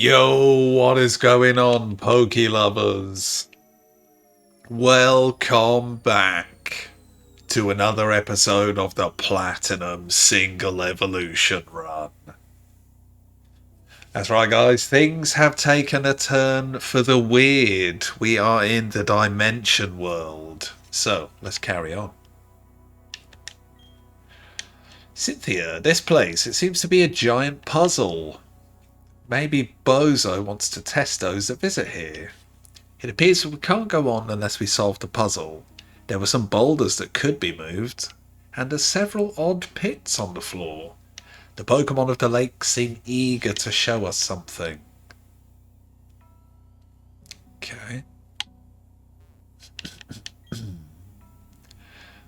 Yo, what is going on, Poke lovers? Welcome back to another episode of the Platinum Single Evolution Run. That's right, guys, things have taken a turn for the weird. We are in the Dimension World. So, let's carry on. Cynthia, this place, it seems to be a giant puzzle. Maybe Bozo wants to test those that visit here. It appears we can't go on unless we solve the puzzle. There were some boulders that could be moved, and there's several odd pits on the floor. The Pokemon of the lake seem eager to show us something. Okay.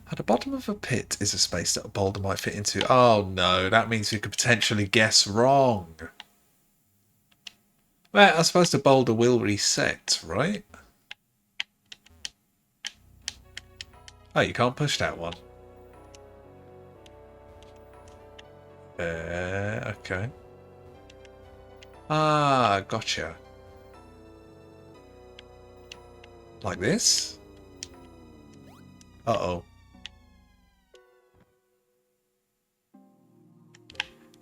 At the bottom of a pit is a space that a boulder might fit into. Oh no, that means we could potentially guess wrong. Well, I suppose the boulder will reset, right? Oh, you can't push that one. Okay. Ah, gotcha. Like this? Uh-oh.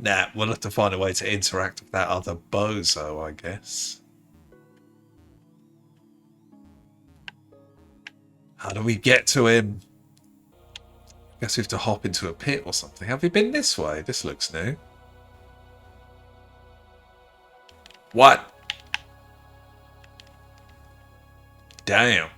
Nah, we'll have to find a way to interact with that other bozo, I guess. How do we get to him? Guess we have to hop into a pit or something. Have we been this way? This looks new. What? Damn.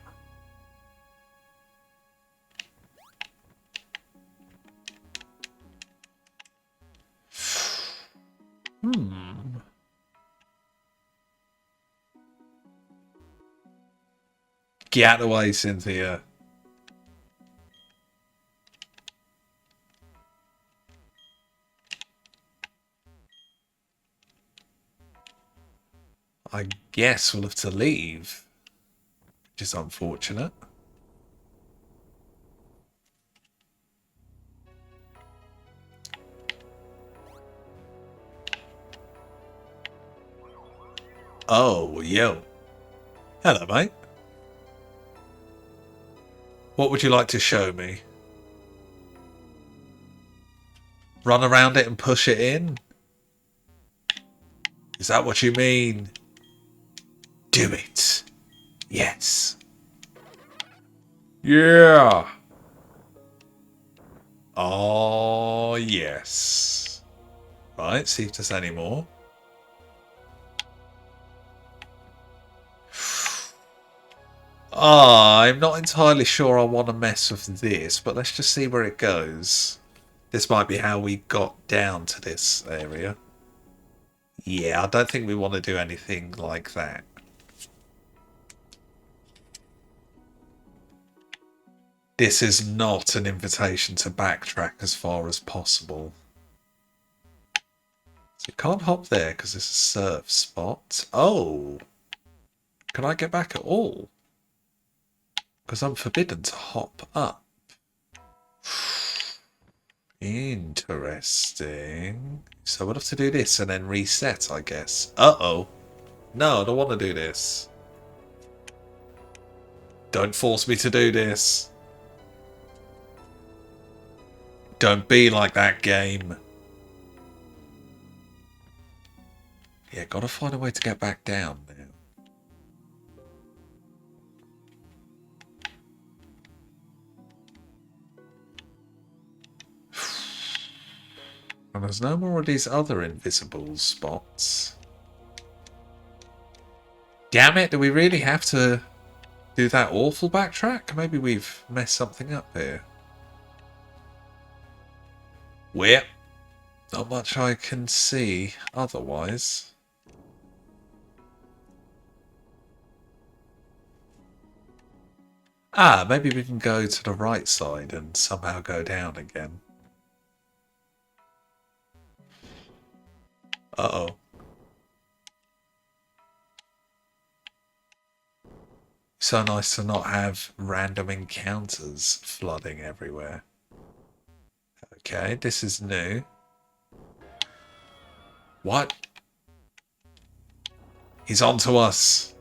Get away, Cynthia. I guess we'll have to leave. Which is unfortunate. Oh, yo. Hello, mate. What would you like to show me? Run around it and push it in? Is that what you mean? Do it. Yes. Yeah. Oh, yes. Right, see if there's any more. I'm not entirely sure I want to mess with this, but let's just see where it goes. This might be how we got down to this area. Yeah, I don't think we want to do anything like that. This is not an invitation to backtrack as far as possible. So you can't hop there because it's a surf spot. Oh! Can I get back at all? Because I'm forbidden to hop up. Interesting. So we'll have to do this and then reset, I guess. Uh-oh. No, I don't want to do this. Don't force me to do this. Don't be like that game. Yeah, gotta find a way to get back down now. And there's no more of these other invisible spots. Damn it, do we really have to do that awful backtrack? Maybe we've messed something up here. Well, not much I can see otherwise. Ah, maybe we can go to the right side and somehow go down again. Uh-oh. So nice to not have random encounters flooding everywhere. Okay, this is new. What? He's on to us.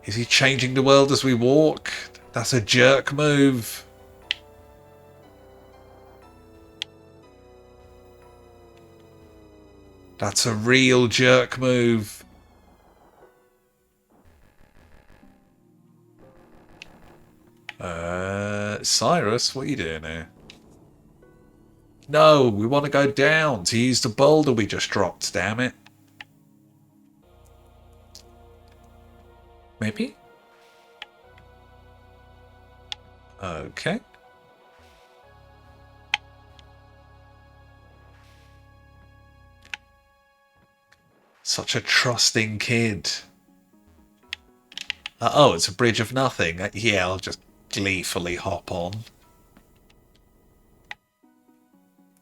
Is he changing the world as we walk? That's a jerk move. That's a real jerk move. Cyrus, what are you doing here? No, we want to go down to use the boulder we just dropped, damn it. Maybe? Okay. Such a trusting kid. Oh, it's a bridge of nothing. Yeah, I'll just gleefully hop on.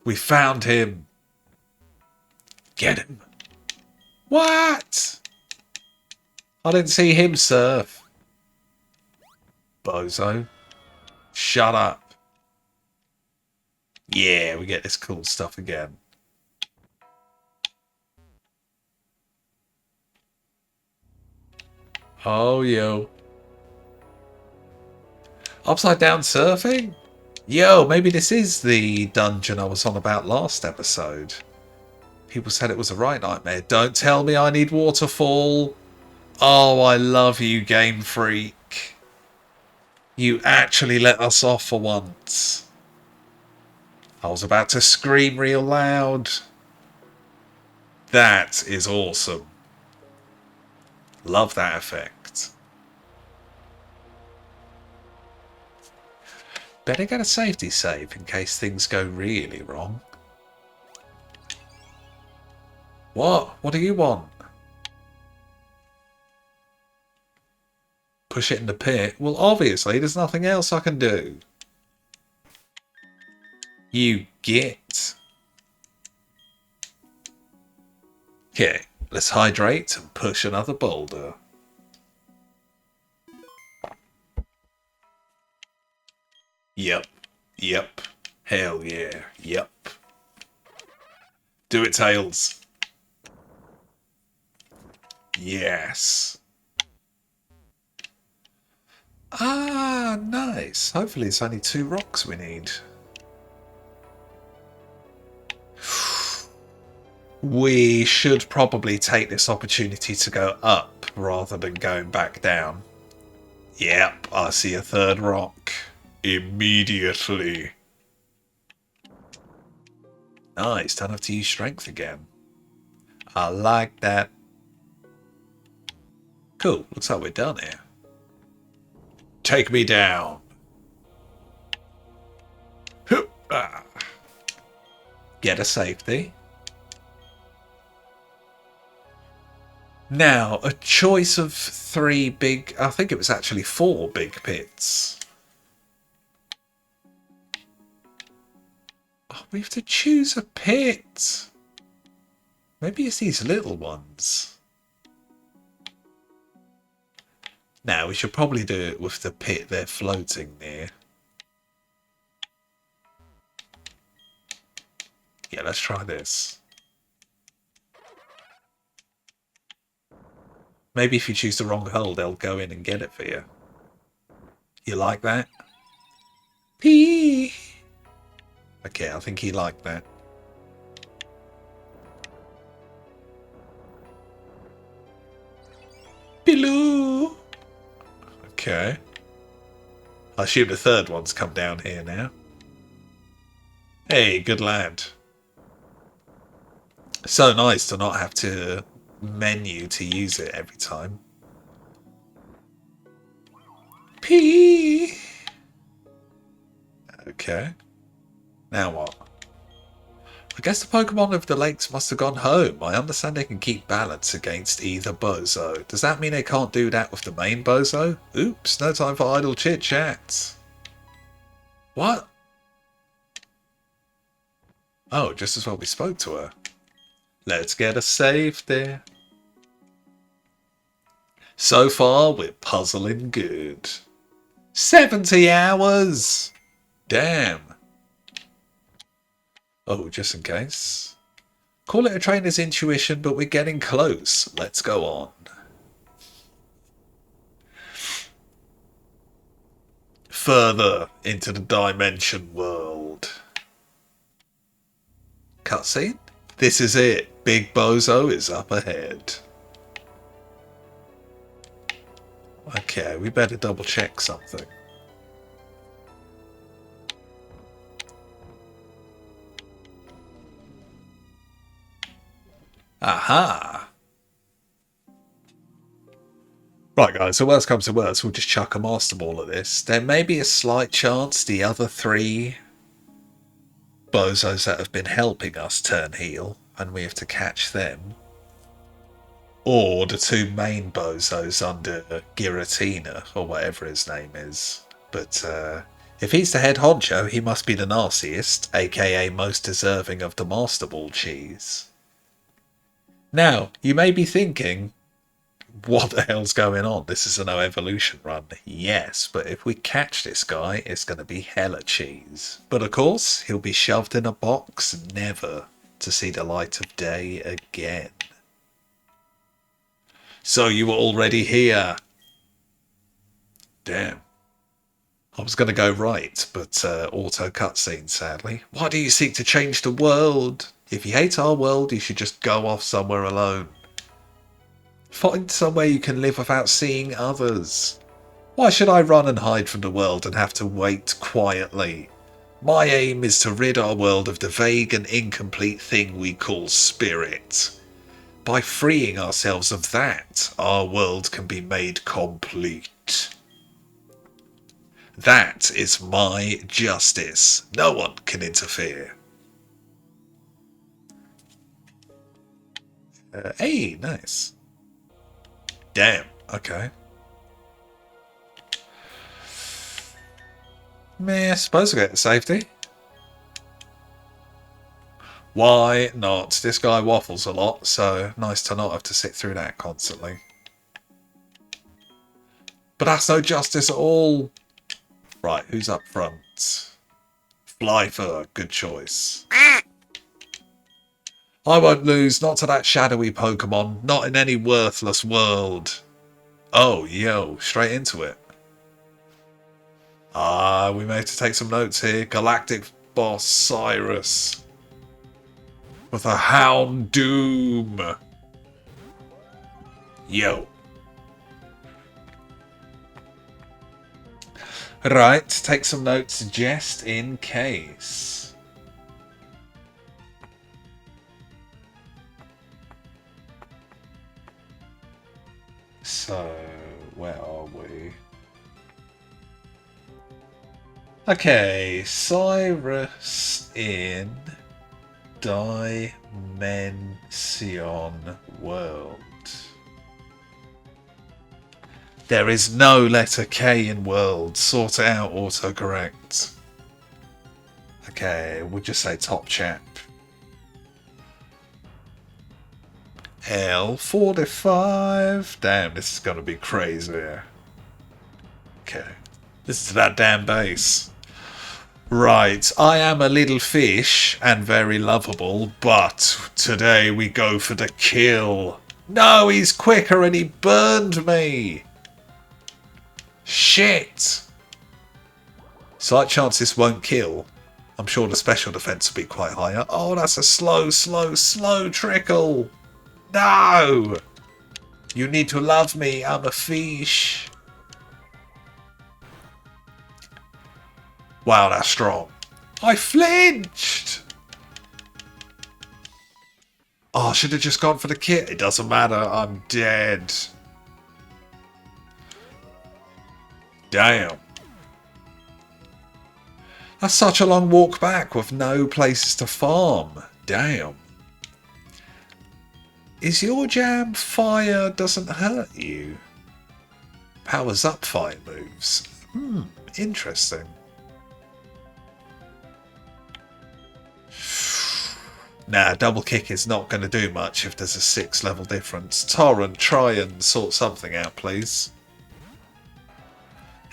We found him. Get him. What? I didn't see him surf. Bozo. Shut up. Yeah, we get this cool stuff again. Oh, yo. Upside down surfing? Yo, maybe this is the dungeon I was on about last episode. People said it was a right nightmare. Don't tell me I need waterfall. Oh, I love you, Game Freak. You actually let us off for once. I was about to scream real loud. That is awesome. Love that effect. Better get a safety save in case things go really wrong. What? What do you want? Push it in the pit? Well, obviously, there's nothing else I can do. You git. Okay, let's hydrate and push another boulder. Yep. Yep. Hell yeah. Yep. Do it, Tails. Yes. Ah, nice. Hopefully it's only 2 rocks we need. We should probably take this opportunity to go up rather than going back down. Yep, I see a 3rd rock. Immediately. Nice, don't have to use strength again. I like that. Cool, looks like we're done here. Take me down. Get a safety. Now, a choice of 3 big... I think it was actually 4 big pits. Oh, we have to choose a pit. Maybe it's these little ones. Now, we should probably do it with the pit they're floating near. Yeah, let's try this. Maybe if you choose the wrong hole, they'll go in and get it for you. You like that? Pee! Okay, I think he liked that. Below! Okay. I assume the 3rd one's come down here now. Hey, good lad. So nice to not have to menu to use it every time. Pee! Okay. Now what? I guess the Pokemon of the lakes must have gone home. I understand they can keep balance against either Bozo. Does that mean they can't do that with the main Bozo? Oops, no time for idle chit-chat. What? Oh, just as well we spoke to her. Let's get a save there. So far, we're puzzling good. 70 hours! Damn. Oh, just in case. Call it a trainer's intuition, but we're getting close. Let's go on. Further into the dimension world. Cutscene? This is it. Big Bozo is up ahead. Okay, we better double check something. Aha! Right guys, so worst comes to worst, we'll just chuck a Master Ball at this. There may be a slight chance the other three bozos that have been helping us turn heel, and we have to catch them. Or the two main bozos under Giratina, or whatever his name is. But if he's the head honcho, he must be the nastiest, aka most deserving of the Master Ball cheese. Now, you may be thinking, what the hell's going on? This is a no evolution run. Yes, but if we catch this guy, it's going to be hella cheese. But of course, he'll be shoved in a box, never to see the light of day again. So you were already here. Damn. I was going to go right, but auto cutscene, sadly. Why do you seek to change the world? If you hate our world, you should just go off somewhere alone. Find somewhere you can live without seeing others. Why should I run and hide from the world and have to wait quietly? My aim is to rid our world of the vague and incomplete thing we call spirit. By freeing ourselves of that, our world can be made complete. That is my justice. No one can interfere. Hey, nice. Damn, okay. Meh, I suppose I get the safety. Why not? This guy waffles a lot, so nice to not have to sit through that constantly. But that's no justice at all. Right, who's up front? Flyfur, good choice. I won't lose, not to that shadowy Pokemon, not in any worthless world. Oh, yo, straight into it. Ah, we may have to take some notes here. Galactic boss Cyrus. With a Houndoom. Yo. Right, take some notes just in case. So, where are we? Okay, Cyrus in Dimension World. There is no letter K in world. Sort it out, autocorrect. Okay, we'll just say top chap. L45. Damn, this is going to be crazy. Okay. This is that damn base. Right, I am a little fish and very lovable, but today we go for the kill. No, he's quicker and he burned me. Shit. Slight chance this won't kill. I'm sure the special defense will be quite higher. Oh, that's a slow trickle. No. You need to love me. I'm a fish. Wow, that's strong. I flinched. Oh, I should have just gone for the kit. It doesn't matter. I'm dead. Damn. That's such a long walk back with no places to farm. Damn. Is your jam fire doesn't hurt you? Powers up fire moves. Interesting. Nah, double kick is not going to do much if there's a 6 level difference. Torrent, try and sort something out, please.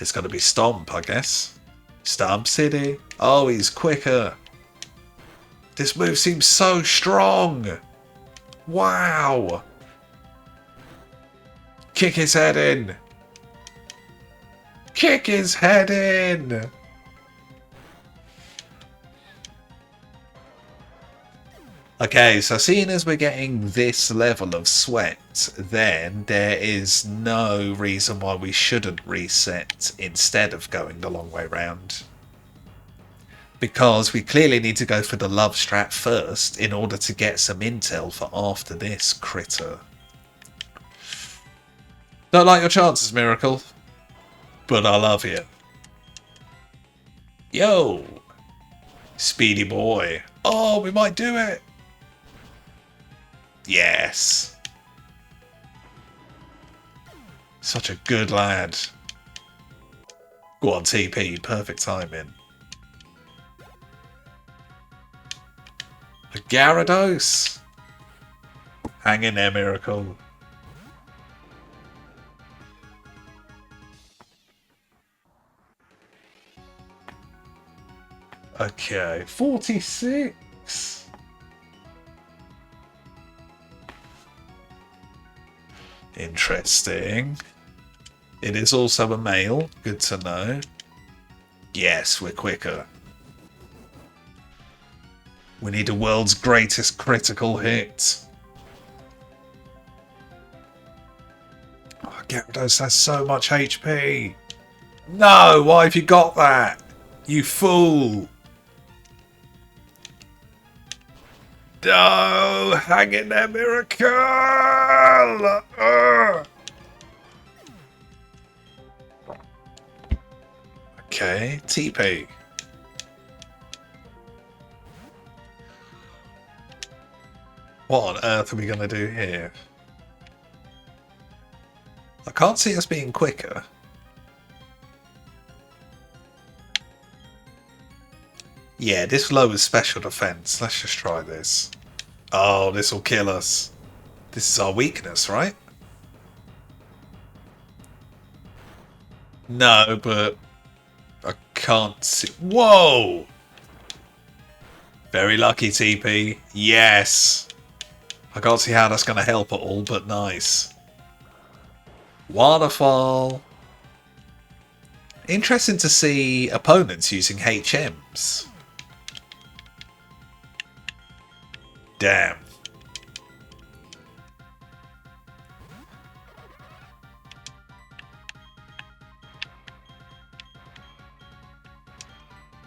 It's going to be Stomp, I guess. Stomp City. Oh, he's quicker. This move seems so strong. Wow. Kick his head in. Kick his head in. Okay, so seeing as we're getting this level of sweat, then there is no reason why we shouldn't reset instead of going the long way round. Because we clearly need to go for the love strat first in order to get some intel for after this critter. Don't like your chances, Miracle, but I love you. Yo! Speedy boy. Oh, we might do it! Yes! Such a good lad. Go on, TP. Perfect timing. A Gyarados. Hang in there, Miracle. Okay, 46. Interesting. It is also a male. Good to know. Yes, we're quicker. We need the world's greatest critical hit. Oh, Gyarados has so much HP. No, why have you got that? You fool. No, hang in there, Miracle. Okay, TP. What on earth are we going to do here? I can't see us being quicker. Yeah, this lowers special defense. Let's just try this. Oh, this will kill us. This is our weakness, right? No, but I can't see. Whoa! Very lucky, TP. Yes! I can't see how that's going to help at all, but nice. Waterfall. Interesting to see opponents using HMs. Damn.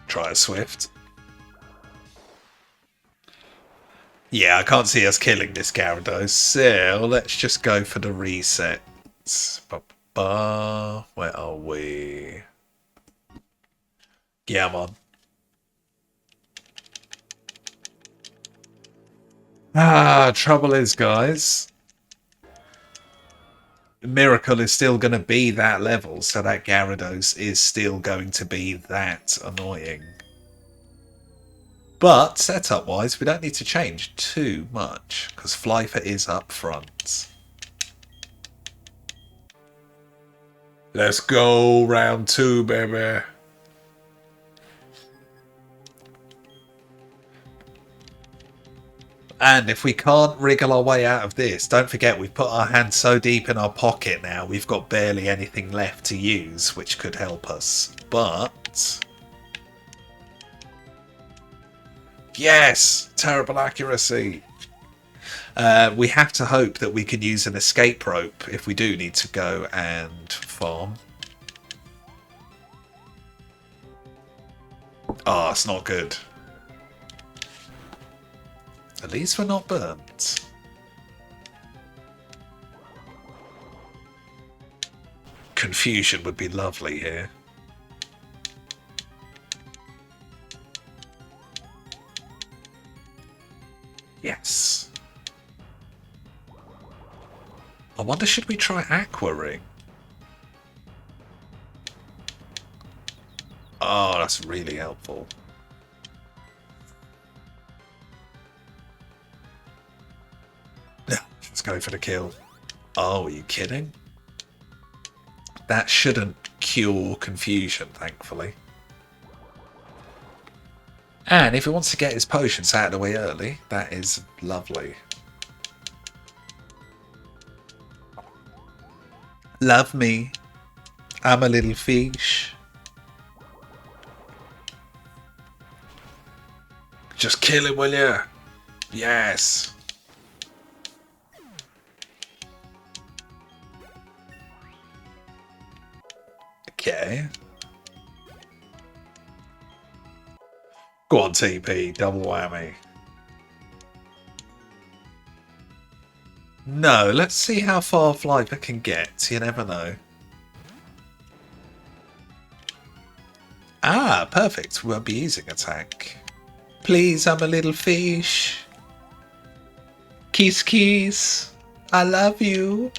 Try a Swift. Yeah, I can't see us killing this Gyarados, so let's just go for the reset. Where are we? Yeah, I'm on. Trouble is, guys, Miracle is still going to be that level, so that Gyarados is still going to be that annoying. But setup-wise, we don't need to change too much, because Flyfer is up front. Let's go, round 2, baby. And if we can't wriggle our way out of this, don't forget we've put our hand so deep in our pocket now, we've got barely anything left to use, which could help us. But... yes! Terrible accuracy! We have to hope that we can use an escape rope if we do need to go and farm. Oh, it's not good. At least we're not burnt. Confusion would be lovely here. Yes. I wonder, should we try Aqua Ring? Oh, that's really helpful. Let's go for the kill. Oh, are you kidding? That shouldn't cure confusion, thankfully. And if he wants to get his potions out of the way early, that is lovely. Love me. I'm a little fish. Just kill him, will you? Yes. Okay. Go on, TP. Double whammy. No, let's see how far Flyper can get. You never know. Ah, perfect. We won't be using attack. Please, I'm a little fish. Kiss, kiss. I love you.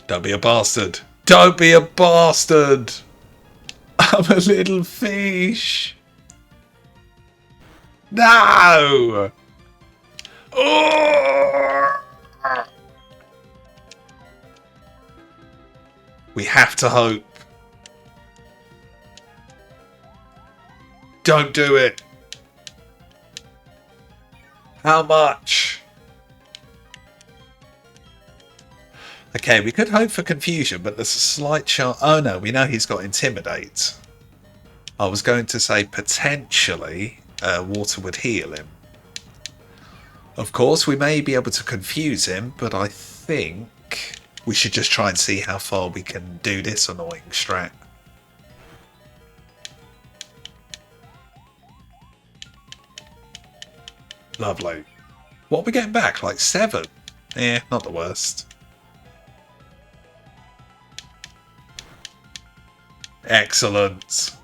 Don't be a bastard. Don't be a bastard. I'm a little fish. No. Oh! We have to hope. Don't do it. How much? Okay, we could hope for confusion, but there's a slight chance. Oh no, we know he's got intimidate. I was going to say potentially water would heal him. Of course, we may be able to confuse him, but I think we should just try and see how far we can do this annoying strat. Lovely. What are we getting back? Like 7? Eh, not the worst. Excellent.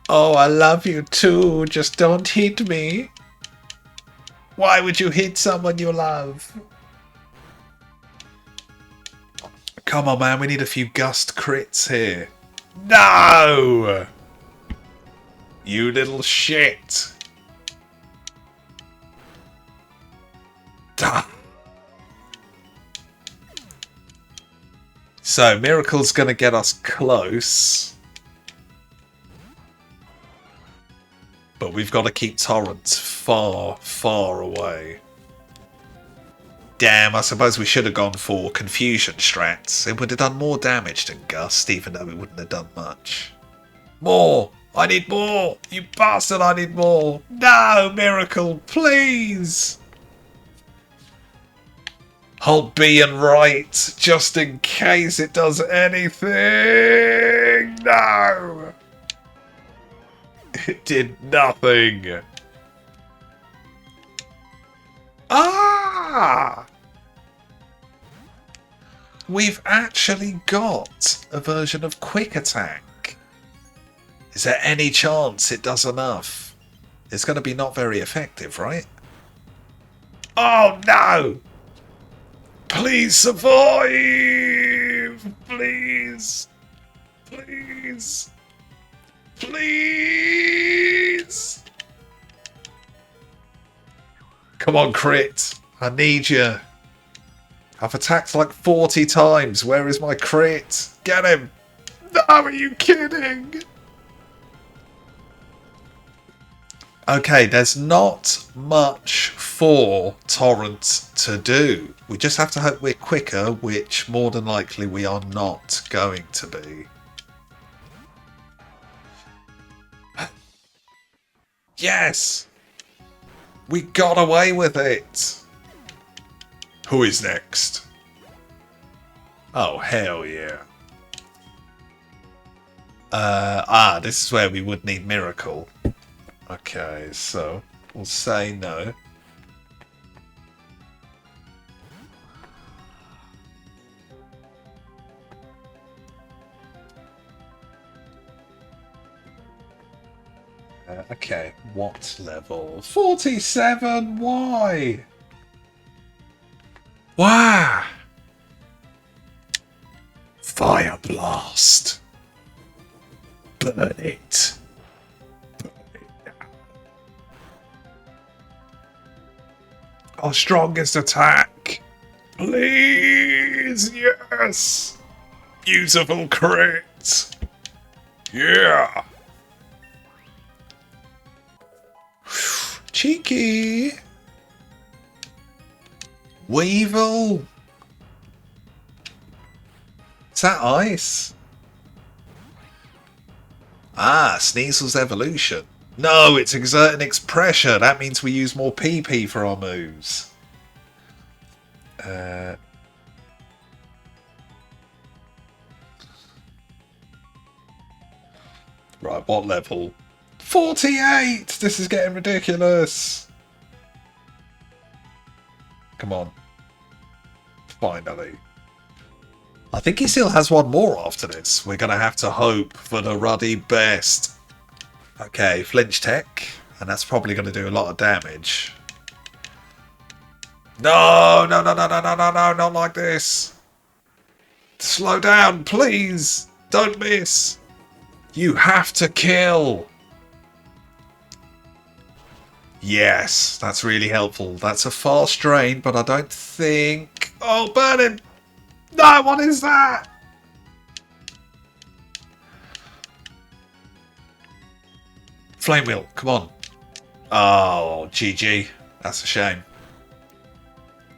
Oh, I love you too. Just don't hit me. Why would you hit someone you love? Come on, man. We need a few gust crits here. No! You little shit. Duh. So, Miracle's going to get us close. But we've got to keep Torrent far, far away. Damn, I suppose we should have gone for Confusion strats. It would have done more damage than Gust, even though it wouldn't have done much. More! I need more! You bastard, I need more! No, Miracle, please! Hold B and right, just in case it does anything! No! It did nothing! Ah! We've actually got a version of Quick Attack. Is there any chance it does enough? It's going to be not very effective, right? Oh no! Please survive! Please! Please! Please! Come on, crit. I need you. I've attacked like 40 times. Where is my crit? Get him! No, are you kidding? Okay, there's not much for Torrent to do. We just have to hope we're quicker, which more than likely we are not going to be. Yes! We got away with it! Who is next? Oh, hell yeah. This is where we would need Miracle. Okay, so we'll say no. Okay, what level? 47? Why? Wow! Fire Blast! Burn it! Our strongest attack! Please! Yes! Beautiful crit! Yeah! Cheeky! Weevil! Is that ice? Ah, Sneasel's evolution. No, it's exerting its pressure. That means we use more PP for our moves. Right, what level? 48! This is getting ridiculous. Come on. Finally. I think he still has one more after this. We're going to have to hope for the ruddy best. Okay, flinch tech. And that's probably going to do a lot of damage. No, no, no, no, no, no, no, no, not like this. Slow down, please. Don't miss. You have to kill. Yes, that's really helpful. That's a fast drain, but I don't think... Oh, burn him! No, what is that? Flame wheel, come on. Oh, GG. That's a shame.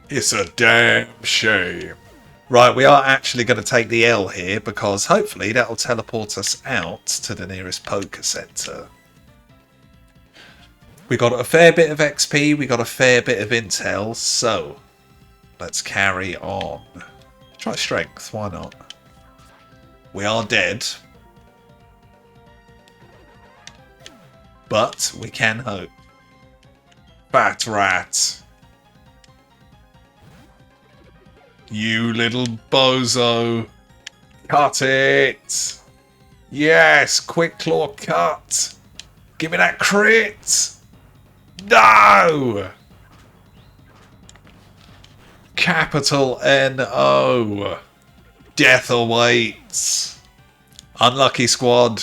It's a damn shame. Right, we are actually going to take the L here because hopefully that'll teleport us out to the nearest Poke Center. We got a fair bit of XP, we got a fair bit of intel, so let's carry on. Try strength, why not? We are dead. But we can hope. Fat rat. You little bozo. Cut it. Yes, quick claw cut. Give me that crit. No. Capital N-O. Death awaits. Unlucky squad.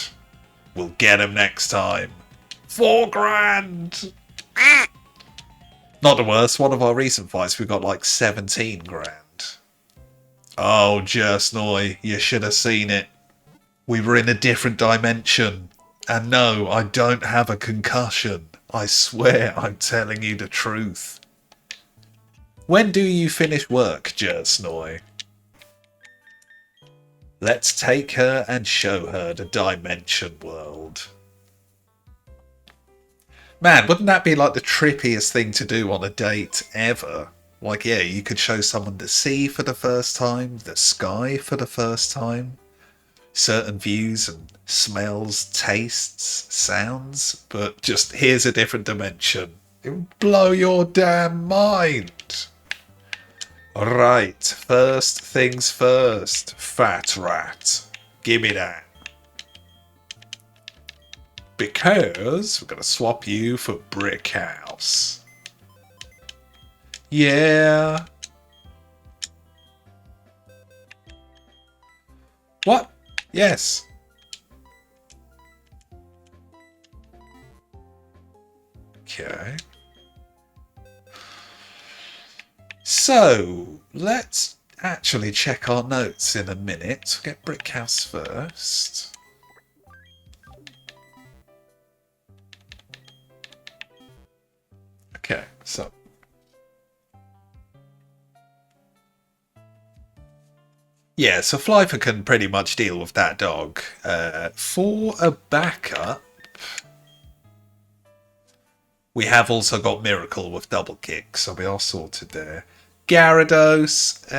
We'll get him next time. 4 grand. Not the worst. One of our recent fights, we got like 17 grand. Oh, Jersnoy, you should have seen it. We were in a different dimension. And no, I don't have a concussion. I swear I'm telling you the truth. When do you finish work, Jersnoy? Let's take her and show her the dimension world. Man, wouldn't that be like the trippiest thing to do on a date ever? Like, yeah, you could show someone the sea for the first time, the sky for the first time, certain views and smells, tastes, sounds, but just here's a different dimension. It would blow your damn mind. Right, first things first, fat rat. Give me that. Because we're going to swap you for Brick House. Yeah. What? Yes. Okay. So, let's actually check our notes in a minute. Get Brick House first. Okay, so. Yeah, so Flyfer can pretty much deal with that dog. For a backup, we have also got Miracle with double kick, so we are sorted there. Gyarados.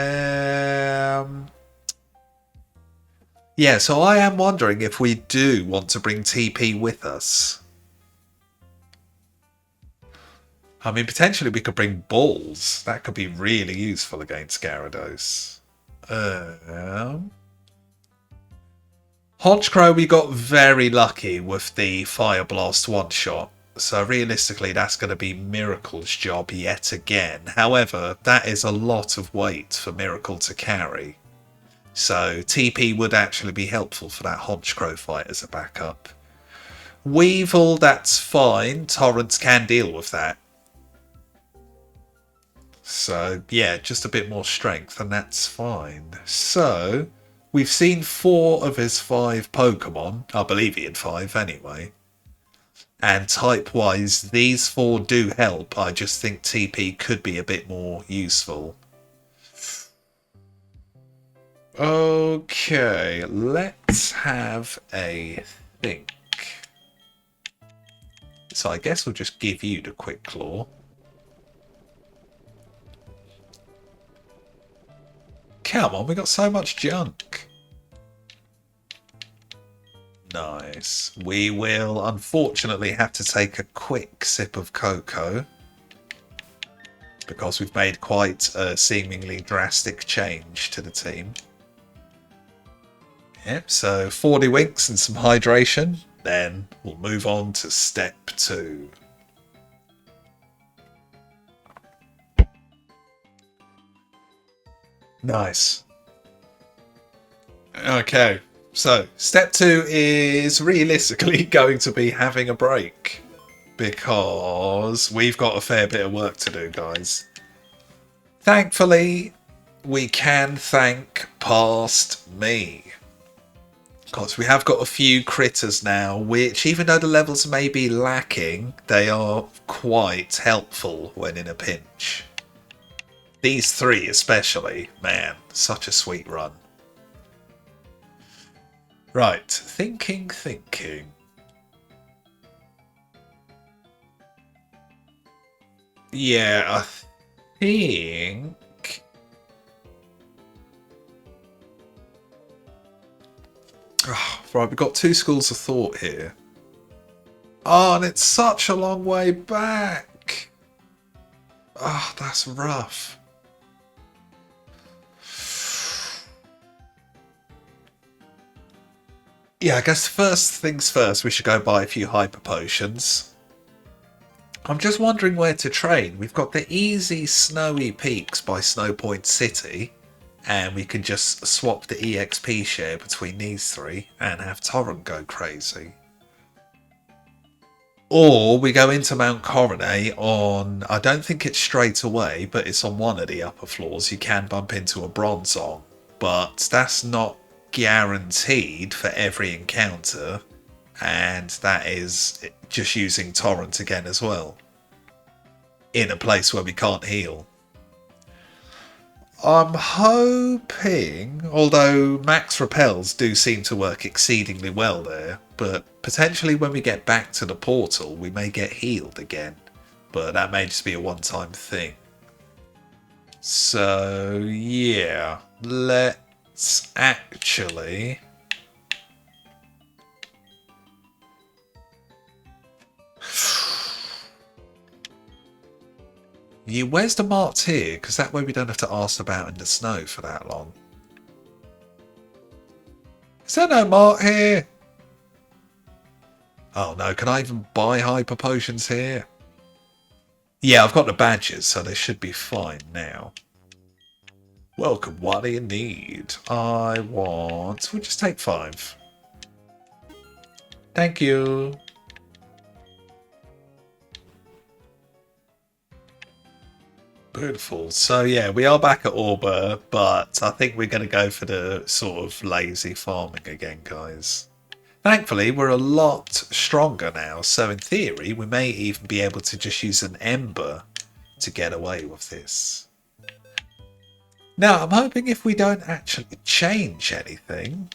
Yeah, so I am wondering if we do want to bring TP with us. I mean, potentially we could bring balls. That could be really useful against Gyarados. Honchkrow, we got very lucky with the Fire Blast one-shot. So realistically, that's going to be Miracle's job yet again. However, that is a lot of weight for Miracle to carry. So TP would actually be helpful for that Honchkrow fight as a backup. Weevil, that's fine. Torrents can deal with that. So, yeah, just a bit more strength, and that's fine. So, We've seen 4 of his 5 Pokemon. I believe he had 5 anyway. And type-wise, these 4 do help. I just think TP could be a bit more useful. Okay, let's have a think. So I guess we'll just give you the Quick Claw. Come on, we got so much junk. Nice. We will unfortunately have to take a quick sip of cocoa, because we've made quite a seemingly drastic change to the team. Yep, so 40 winks and some hydration, then we'll move on to step 2. Nice. Okay, so step 2 is realistically going to be having a break, because we've got a fair bit of work to do, guys. Thankfully, we can thank past me, because we have got a few critters now, which, even though the levels may be lacking, they are quite helpful when in a pinch. These 3 especially, man, such a sweet run. Right, thinking. Yeah, I think... Oh, right, we've got 2 schools of thought here. Oh, and it's such a long way back. Oh, that's rough. Yeah, I guess first things first, we should go buy a few hyper potions. I'm just wondering where to train. We've got the easy snowy peaks by Snowpoint City, and we can just swap the EXP share between these 3 and have Torrent go crazy. Or we go into Mount Coronet on, I don't think it's straight away, but it's on one of the upper floors. You can bump into a Bronzong, but that's not guaranteed for every encounter, and that is just using Torrent again as well, in a place where we can't heal. I'm hoping, although max repels do seem to work exceedingly well there, but potentially when we get back to the portal we may get healed again, but that may just be a one-time thing. So yeah, let's actually... Yeah, where's the marked here? Because that way we don't have to ask about in the snow for that long. Is there no mart here? Oh no, can I even buy hyper potions here? Yeah, I've got the badges, so they should be fine now. Welcome, what do you need? I want... We'll just take 5. Thank you. Beautiful. So yeah, we are back at Orba, but I think we're going to go for the sort of lazy farming again, guys. Thankfully, we're a lot stronger now, so in theory, we may even be able to just use an Ember to get away with this. Now, I'm hoping if we don't actually change anything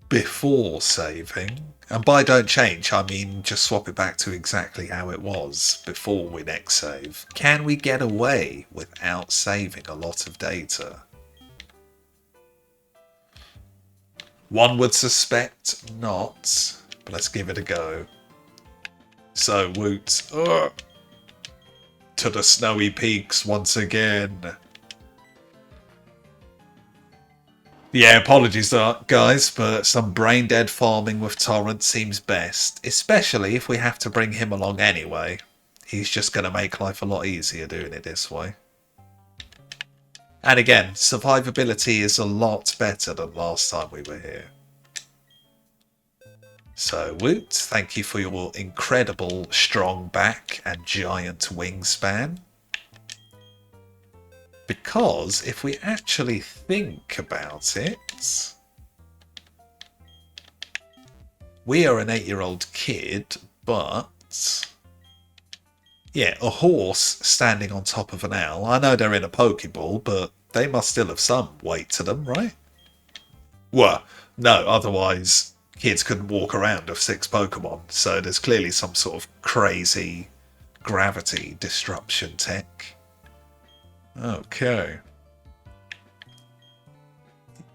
before saving, and by don't change, I mean just swap it back to exactly how it was before we next save. Can we get away without saving a lot of data? One would suspect not, but let's give it a go. So, Woot, to the snowy peaks once again. Yeah, apologies guys, but some brain dead farming with Torrent seems best, especially if we have to bring him along anyway. He's just going to make life a lot easier doing it this way. And again, survivability is a lot better than last time we were here. So, Woot, thank you for your incredible strong back and giant wingspan. Because if we actually think about it, we are an 8-year-old kid, but yeah, a horse standing on top of an owl. I know they're in a Pokeball, but they must still have some weight to them, right? Well, no, otherwise kids couldn't walk around with 6 Pokemon, so there's clearly some sort of crazy gravity disruption tech. Okay.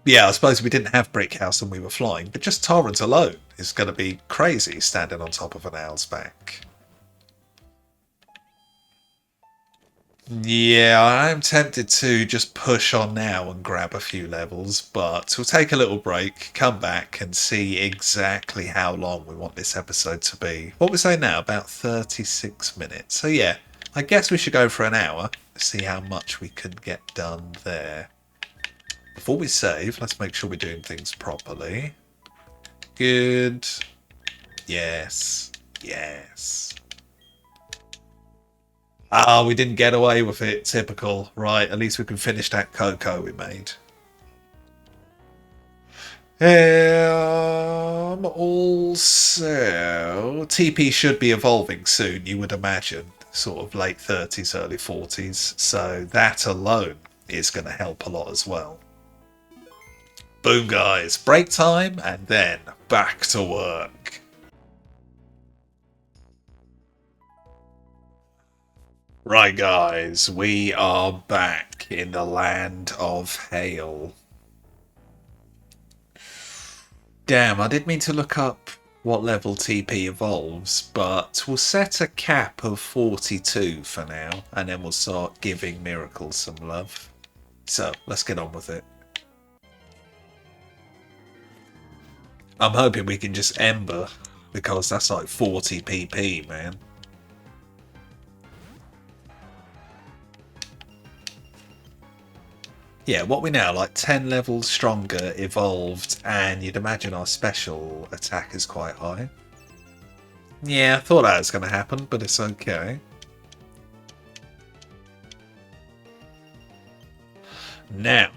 Yeah, I suppose we didn't have Brick House and we were flying, but just Torrent alone is going to be crazy standing on top of an owl's back. Yeah, I'm tempted to just push on now and grab a few levels, but we'll take a little break, come back and see exactly how long we want this episode to be. What we say now, about 36 minutes. So yeah, I guess we should go for an hour, see how much we can get done there. Before we save, let's make sure we're doing things properly. Good. Yes. Yes. Ah, we didn't get away with it. Typical. Right, at least we can finish that cocoa we made. Also, TP should be evolving soon, you would imagine. Sort of late 30s, early 40s. So that alone is going to help a lot as well. Boom, guys. Break time and then back to work. Right, guys, we are back in the land of hail. Damn, I did mean to look up what level TP evolves, but we'll set a cap of 42 for now, and then we'll start giving Miracle some love. So, let's get on with it. I'm hoping we can just Ember, because that's like 40 PP, man. Yeah, what we now, like 10 levels stronger, evolved, and you'd imagine our special attack is quite high. Yeah, I thought that was going to happen, but it's okay. Now,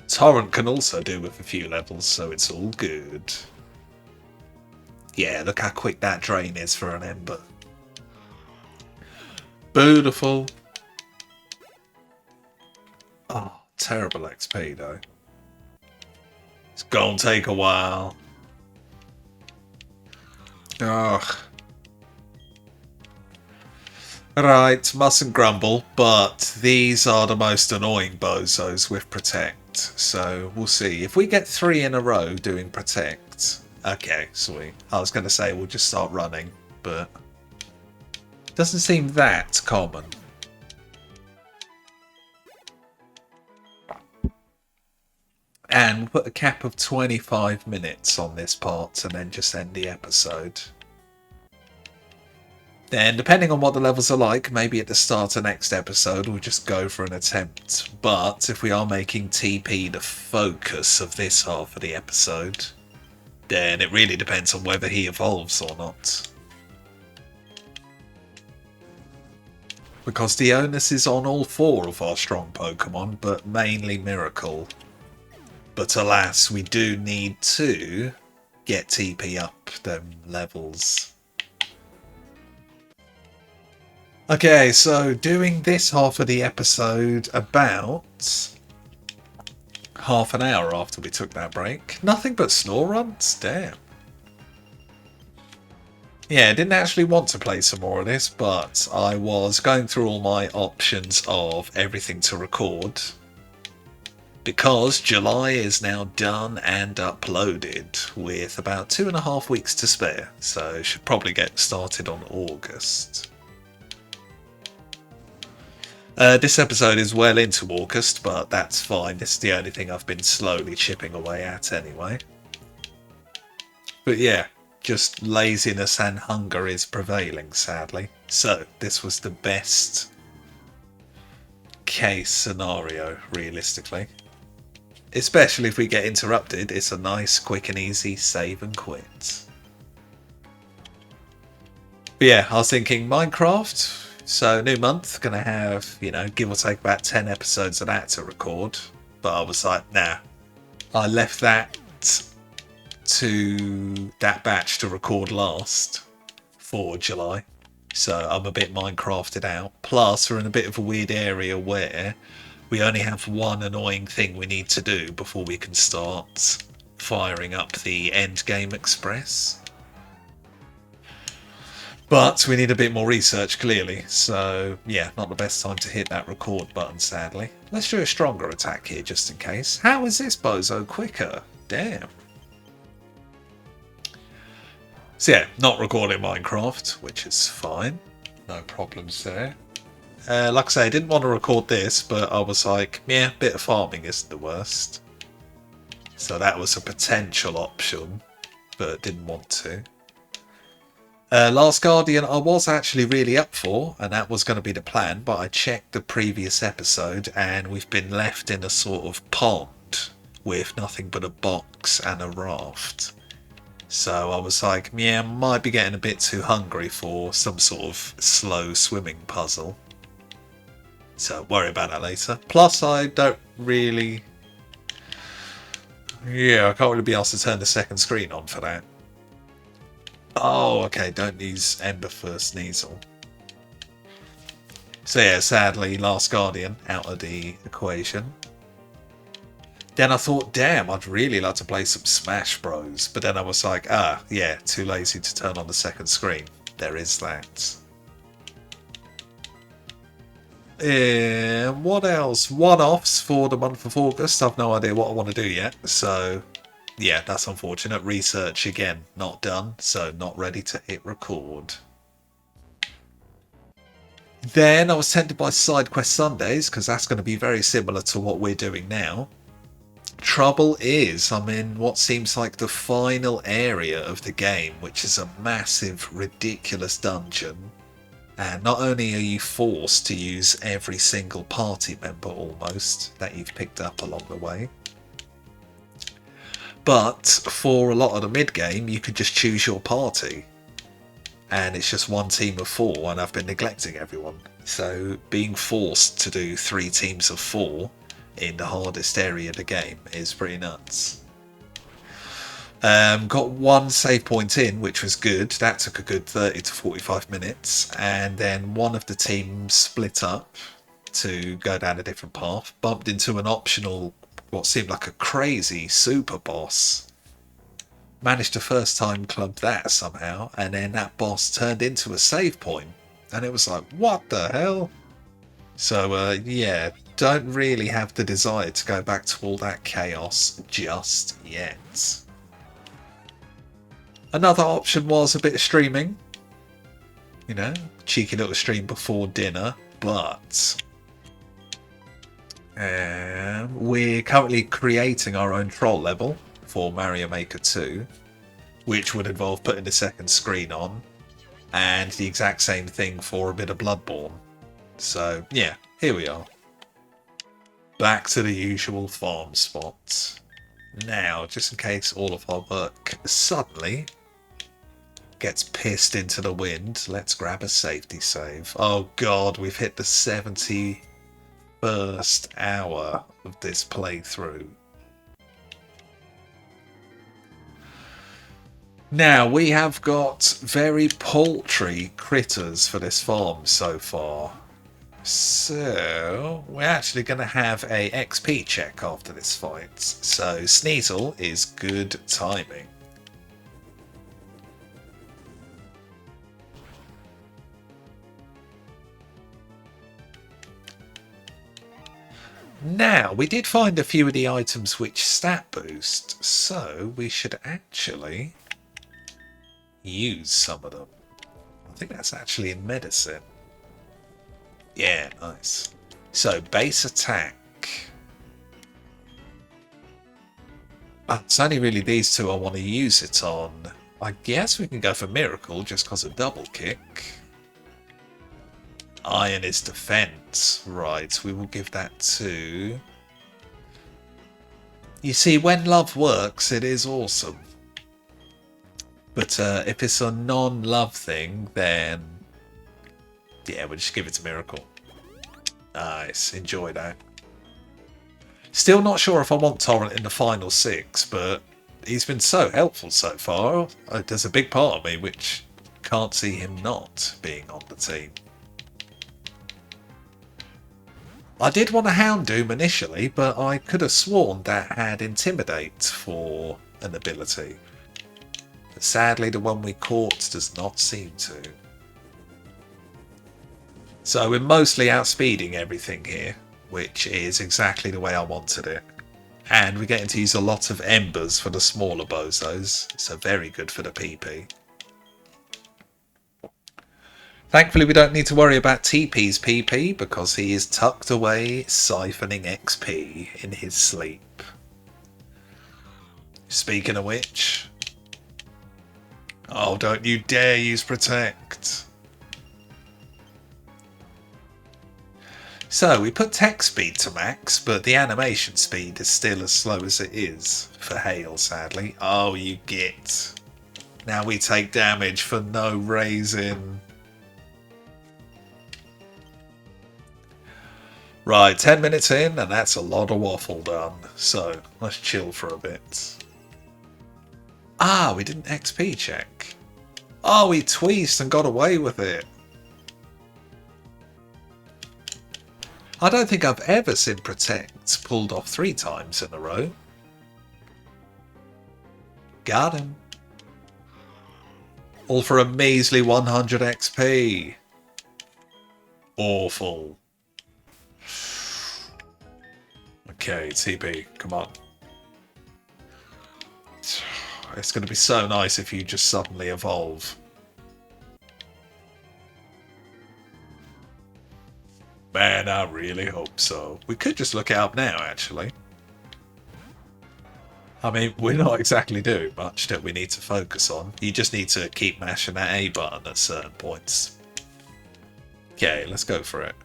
Torrent can also do with a few levels, so it's all good. Yeah, look how quick that drain is for an Ember. Beautiful. Oh, terrible XP though. It's gonna take a while. Ugh. Right, mustn't grumble, but these are the most annoying bozos with Protect. So we'll see. If we get 3 in a row doing Protect, okay, sweet. I was going to say we'll just start running, but it doesn't seem that common. And we'll put a cap of 25 minutes on this part and then just end the episode. Then, depending on what the levels are like, maybe at the start of next episode we'll just go for an attempt. But if we are making TP the focus of this half of the episode, then it really depends on whether he evolves or not. Because the onus is on all 4 of our strong Pokemon, but mainly Miracle. But alas, we do need to get TP up them levels. Okay, so doing this half of the episode about half an hour after we took that break. Nothing but snore runs? Damn. Yeah, I didn't actually want to play some more of this, but I was going through all my options of everything to record. Because July is now done and uploaded with about 2.5 weeks to spare. So should probably get started on August. This episode is well into August, but that's fine. This is the only thing I've been slowly chipping away at anyway. But yeah, just laziness and hunger is prevailing, sadly. So this was the best case scenario, realistically. Especially if we get interrupted, it's a nice, quick and easy save and quit. But yeah, I was thinking Minecraft, So new month, gonna have, give or take about 10 episodes of that to record. But I was like, nah. I left that to that batch to record last for July. So I'm a bit Minecrafted out. Plus, we're in a bit of a weird area where we only have one annoying thing we need to do before we can start firing up the end game express. But we need a bit more research, clearly. So, yeah, not the best time to hit that record button, sadly. Let's do a stronger attack here, just in case. How is this bozo quicker? Damn. So, yeah, not recording Minecraft, which is fine. No problems there. Like I say, I didn't want to record this, but I was like, yeah, bit of farming isn't the worst. So that was a potential option, but didn't want to. Last Guardian I was actually really up for, and that was going to be the plan, but I checked the previous episode and we've been left in a sort of pond with nothing but a box and a raft. So I was like, yeah, I might be getting a bit too hungry for some sort of slow swimming puzzle. So worry about that later. Plus I don't really... Yeah, I can't really be asked to turn the second screen on for that. Oh, okay, don't use Ember for Sneasel. So yeah, sadly, Last Guardian out of the equation. Then I thought, damn, I'd really like to play some Smash Bros. But then I was like, yeah, too lazy to turn on the second screen. There is that. What else? One-offs for the month of August. I've no idea what I want to do yet, so... Yeah, that's unfortunate. Research again, not done, so not ready to hit record. Then I was tempted by Side Quest Sundays, because that's going to be very similar to what we're doing now. Trouble is, I'm in what seems like the final area of the game, which is a massive, ridiculous dungeon. And not only are you forced to use every single party member almost that you've picked up along the way, but for a lot of the mid-game, you could just choose your party. And it's just one team of 4, and I've been neglecting everyone. So being forced to do 3 teams of 4 in the hardest area of the game is pretty nuts. Got one save point in, which was good. That took a good 30 to 45 minutes. And then one of the teams split up to go down a different path. Bumped into an optional... what seemed like a crazy super boss. Managed to first time club that somehow, and then that boss turned into a save point, and it was like, what the hell? So yeah, don't really have the desire to go back to all that chaos just yet. Another option was a bit of streaming, cheeky little stream before dinner, but we're currently creating our own troll level for Mario Maker 2, which would involve putting the second screen on, and the exact same thing for a bit of Bloodborne. So yeah, here we are. Back to the usual farm spots. Now, just in case all of our work suddenly gets pissed into the wind, let's grab a safety save. Oh god, we've hit the 71st hour of this playthrough. Now, we have got very paltry critters for this farm so far. So, we're actually going to have a XP check after this fight. So, Sneasel is good timing. Now, we did find a few of the items which stat boost, so we should actually use some of them. I think that's actually in medicine. Yeah, nice. So, base attack. It's only really these two I want to use it on. I guess we can go for miracle just because of double kick. Iron is defense. Right, we will give that to... You see, when love works, it is awesome. But if it's a non-love thing, then Yeah, we'll just give it to Miracle. Nice. Enjoy that. Still not sure if I want Torrent in the final 6, but he's been so helpful so far. There's a big part of me which can't see him not being on the team. I did want a Houndoom initially, but I could have sworn that had Intimidate for an ability. But sadly, the one we caught does not seem to. So we're mostly outspeeding everything here, which is exactly the way I wanted it. And we're getting to use a lot of Embers for the smaller bozos, so very good for the PP. Thankfully, we don't need to worry about TP's PP because he is tucked away siphoning XP in his sleep. Speaking of which... Oh, don't you dare use Protect. So, we put tech speed to max, but the animation speed is still as slow as it is for Hail, sadly. Oh, you git. Now we take damage for no reason. Right, 10 minutes in, and that's a lot of waffle done. So, let's chill for a bit. Ah, we didn't XP check. Oh, we tweezed and got away with it. I don't think I've ever seen Protect pulled off 3 times in a row. Got him. All for a measly 100 XP. Awful. Okay, TP, come on. It's going to be so nice if you just suddenly evolve. Man, I really hope so. We could just look it up now, actually. I mean, we're not exactly doing much that we need to focus on. You just need to keep mashing that A button at certain points. Okay, let's go for it.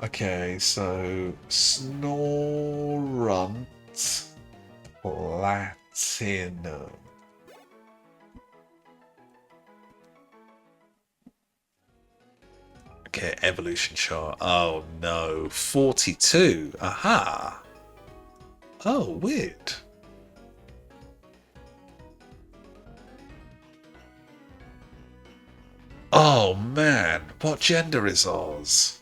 Okay, so Snorunt Platinum. Okay, evolution chart. Oh no, 42. Aha. Oh, weird. Oh man, what gender is ours?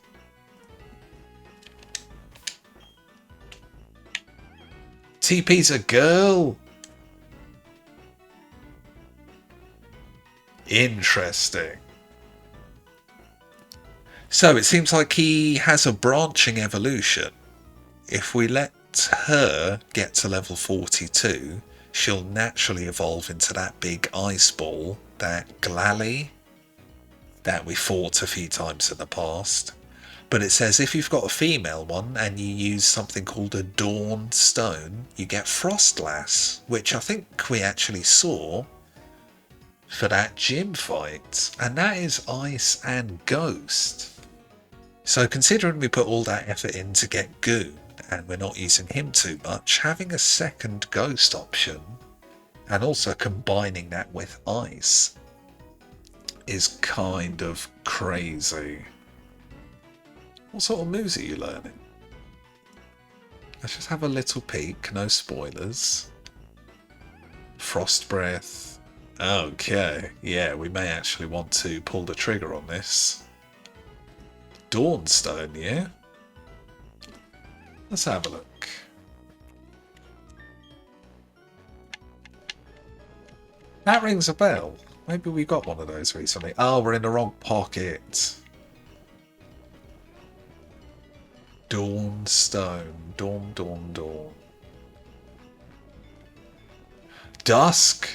TP's a girl? Interesting. So it seems like he has a branching evolution. If we let her get to level 42, she'll naturally evolve into that big ice ball, that Glally, that we fought a few times in the past. But it says if you've got a female one and you use something called a Dawn Stone, you get Frostlass, which I think we actually saw for that gym fight. And that is Ice and Ghost. So considering we put all that effort in to get Goon, and we're not using him too much, having a second Ghost option, and also combining that with Ice, is kind of crazy. What sort of moves are you learning? Let's just have a little peek, no spoilers. Frost Breath. Okay, yeah, we may actually want to pull the trigger on this. Dawnstone, yeah? Let's have a look. That rings a bell. Maybe we got one of those recently. Oh, we're in the wrong pocket. Dawnstone. Dawn, dawn, dawn. Dusk?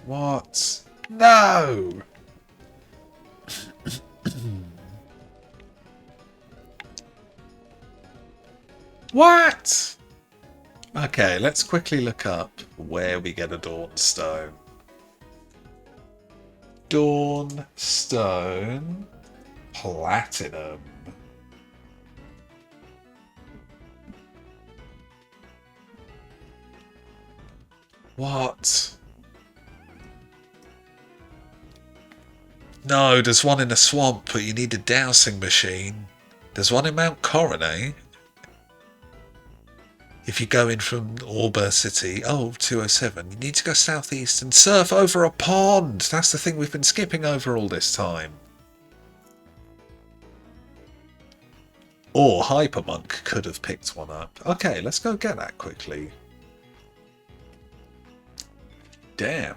What? No! What? Okay, let's quickly look up where we get a Dawnstone. Dawnstone Platinum. What? No, there's one in the swamp, but you need a dowsing machine. There's one in Mount Coronet. If you go in from Auburn City, 207, you need to go southeast and surf over a pond. That's the thing we've been skipping over all this time. Or Hypermonk could have picked one up. Okay, let's go get that quickly. Damn.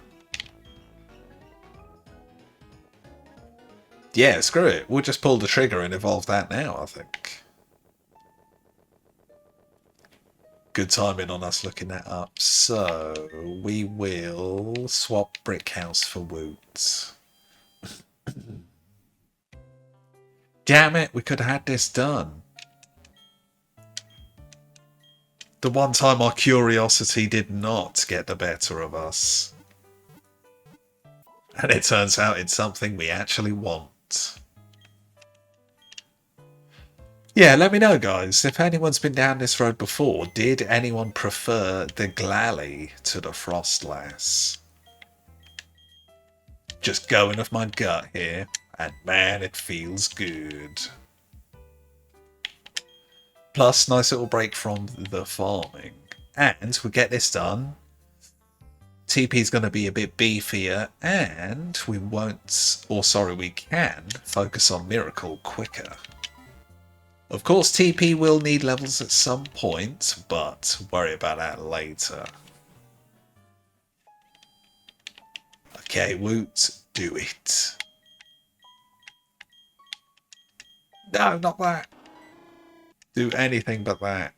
Yeah, screw it. We'll just pull the trigger and evolve that now, I think. Good timing on us looking that up. So, we will swap Brick House for Woot. Damn it, we could have had this done. The one time our curiosity did not get the better of us. And it turns out it's something we actually want. Yeah, let me know, guys. If anyone's been down this road before, did anyone prefer the Glally to the Frostlass? Just going off my gut here, and man, it feels good. Plus, nice little break from the farming. And we get this done. TP's going to be a bit beefier, and we can focus on Miracle quicker. Of course, TP will need levels at some point, but worry about that later. Okay, Woot, do it. No, not that. Do anything but that.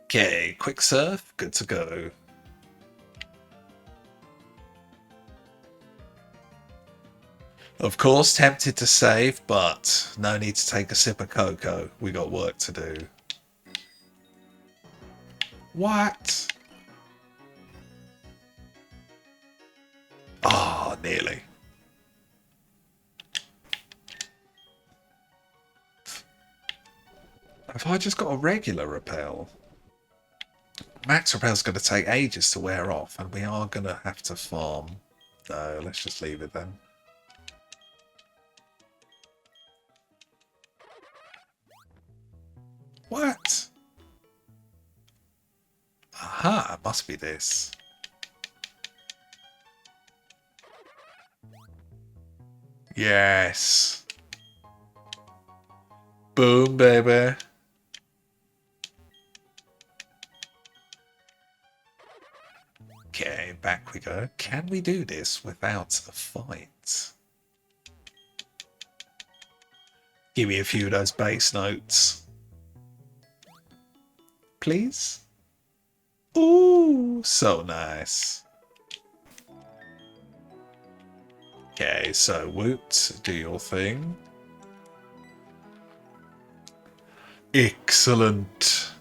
Okay, quick surf, good to go. Of course, tempted to save, but no need to take a sip of cocoa. We got work to do. What? Ah, nearly. Have I just got a regular repel? Max repel's going to take ages to wear off, and we are going to have to farm. No, let's just leave it then. What? Aha, it must be this. Yes. Boom, baby. Okay, back we go. Can we do this without a fight? Give me a few of those bass notes. Please? Ooh, so nice. Okay, so Woot, do your thing. Excellent.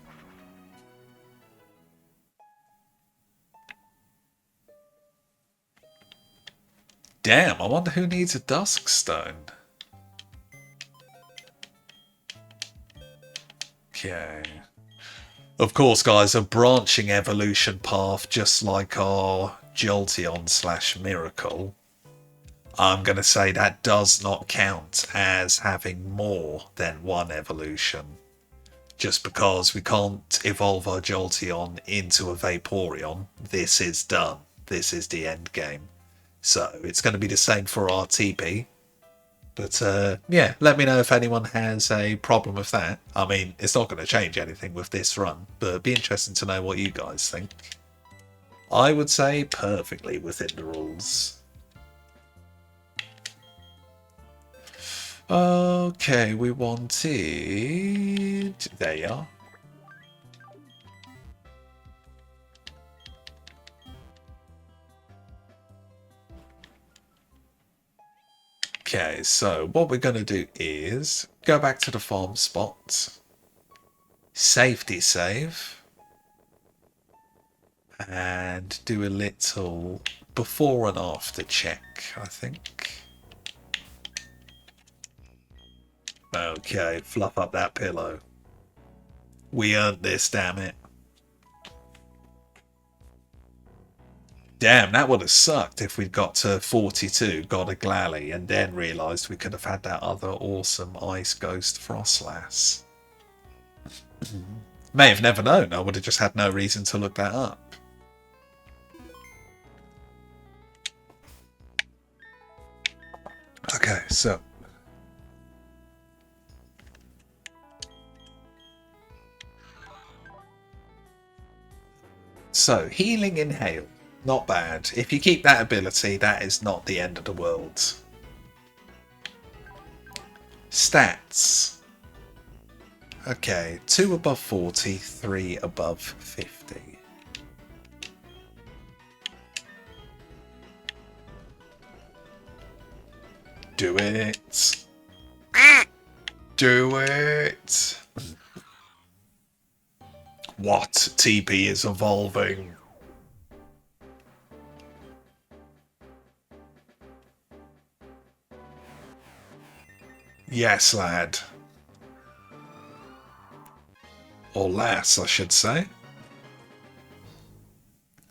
Damn, I wonder who needs a Dusk Stone. Okay. Of course, guys, a branching evolution path, just like our Jolteon / Miracle. I'm going to say that does not count as having more than one evolution. Just because we can't evolve our Jolteon into a Vaporeon, this is done. This is the end game. So it's going to be the same for our TP. But yeah, let me know if anyone has a problem with that. I mean, it's not going to change anything with this run, but it'd be interesting to know what you guys think. I would say perfectly within the rules. Okay, we wanted... There you are. Okay, so what we're going to do is go back to the farm spot, safety save, and do a little before and after check, I think. Okay, fluff up that pillow. We earned this, damn it. Damn, that would have sucked if we'd got to 42, got a Glally, and then realised we could have had that other awesome Ice Ghost Frostlass. May have never known. I would have just had no reason to look that up. Okay, so healing inhale, not bad. If you keep that ability, that is not the end of the world. Stats. Okay, 2 above 40, 3 above 50. Do it. Do it. What? TP is evolving. Yes, lad. Or lass, I should say.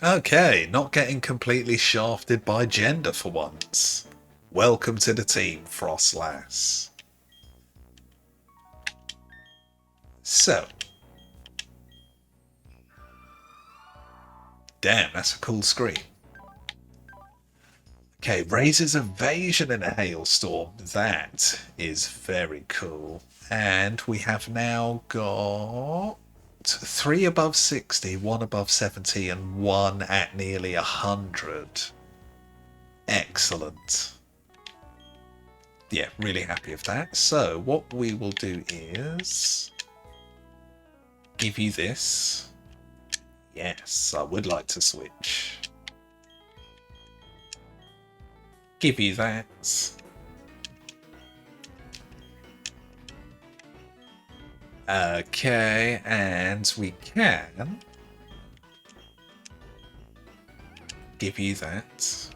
Okay, not getting completely shafted by gender for once. Welcome to the team, Frostlass. So. Damn, that's a cool screen. Okay, raises evasion in a hailstorm. That is very cool. And we have now got 3 above 60, 1 above 70, and 1 at nearly 100. Excellent. Yeah, really happy with that. So what we will do is give you this. Yes, I would like to switch. Give you that. Okay, and we can give you that.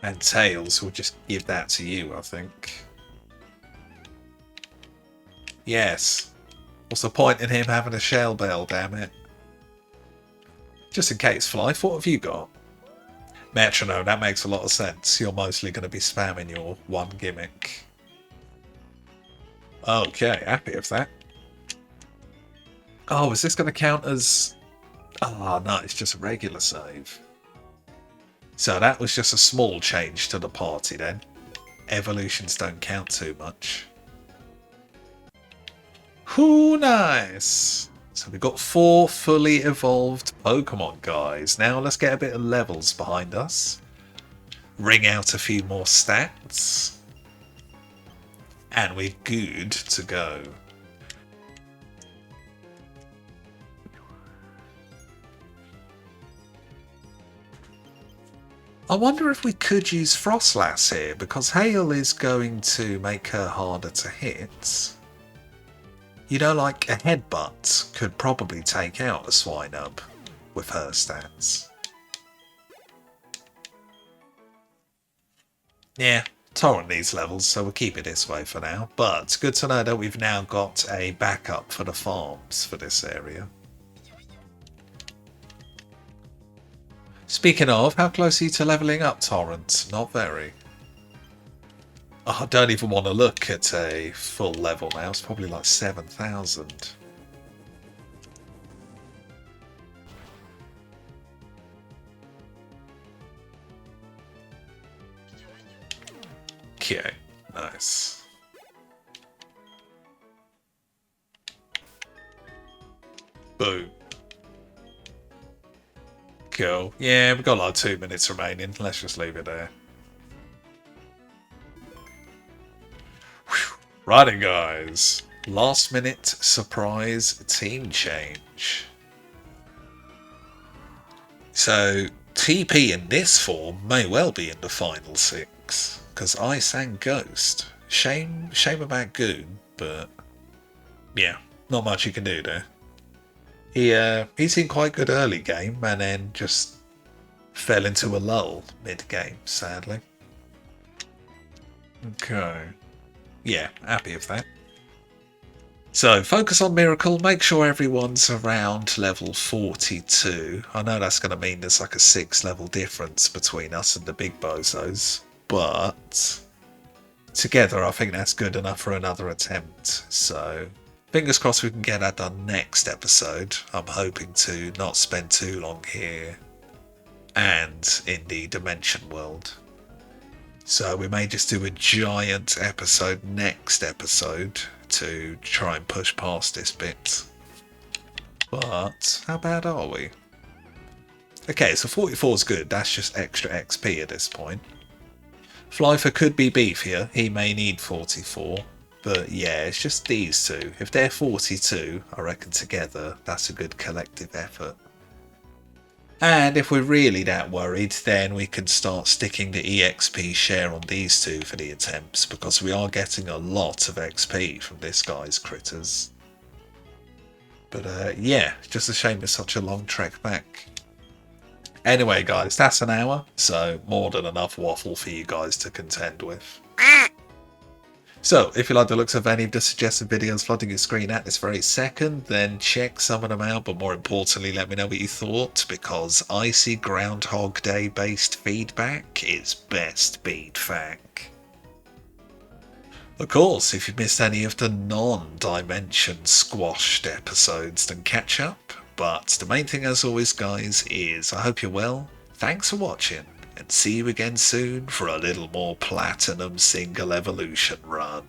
And Tails will just give that to you, I think. Yes. What's the point in him having a shell bell, damn it? Just in case, Flife, what have you got? Metronome, that makes a lot of sense. You're mostly going to be spamming your one gimmick. Okay, happy with that. Oh, is this going to count as... Oh, no, it's just a regular save. So that was just a small change to the party then. Evolutions don't count too much. Whoo, nice! So we've got 4 fully evolved Pokemon, guys. Now let's get a bit of levels behind us. Ring out a few more stats. And we're good to go. I wonder if we could use Frostlass here, because Hail is going to make her harder to hit. You know, like a headbutt could probably take out a Swinub with her stats. Yeah, Torrent needs levels, so we'll keep it this way for now. But it's good to know that we've now got a backup for the farms for this area. Speaking of, how close are you to leveling up, Torrent? Not very. Oh, I don't even want to look at a full level now. It's probably like 7,000. Okay, nice. Boom. Cool. Yeah, we've got like 2 minutes remaining. Let's just leave it there. Righty, guys. Last minute surprise team change. So, TP in this form may well be in the final 6. Because Ice and Ghost. Shame about Goon, but yeah, not much you can do there. He seemed quite good early game and then just fell into a lull mid game, sadly. Okay. Yeah, happy with that. So focus on Miracle, make sure everyone's around level 42. I know that's going to mean there's like a 6 level difference between us and the big bozos, but together I think that's good enough for another attempt. So fingers crossed we can get that done next episode. I'm hoping to not spend too long here and in the Dimension World. So we may just do a giant episode next episode to try and push past this bit. But how bad are we? Okay, so 44 is good. That's just extra XP at this point. Flyfer could be beefier. He may need 44. But yeah, it's just these two. If they're 42, I reckon together that's a good collective effort. And if we're really that worried, then we can start sticking the EXP share on these two for the attempts, because we are getting a lot of XP from this guy's critters. But yeah, just a shame it's such a long trek back. Anyway guys, that's an hour, so more than enough waffle for you guys to contend with. So, if you like the looks of any of the suggested videos flooding your screen at this very second, then check some of them out, but more importantly let me know what you thought, because icy Groundhog Day based feedback is best feedback. Of course, if you missed any of the non-dimension squashed episodes, then catch up, but the main thing as always guys is I hope you're well, thanks for watching, and see you again soon for a little more Platinum Single Evolution run.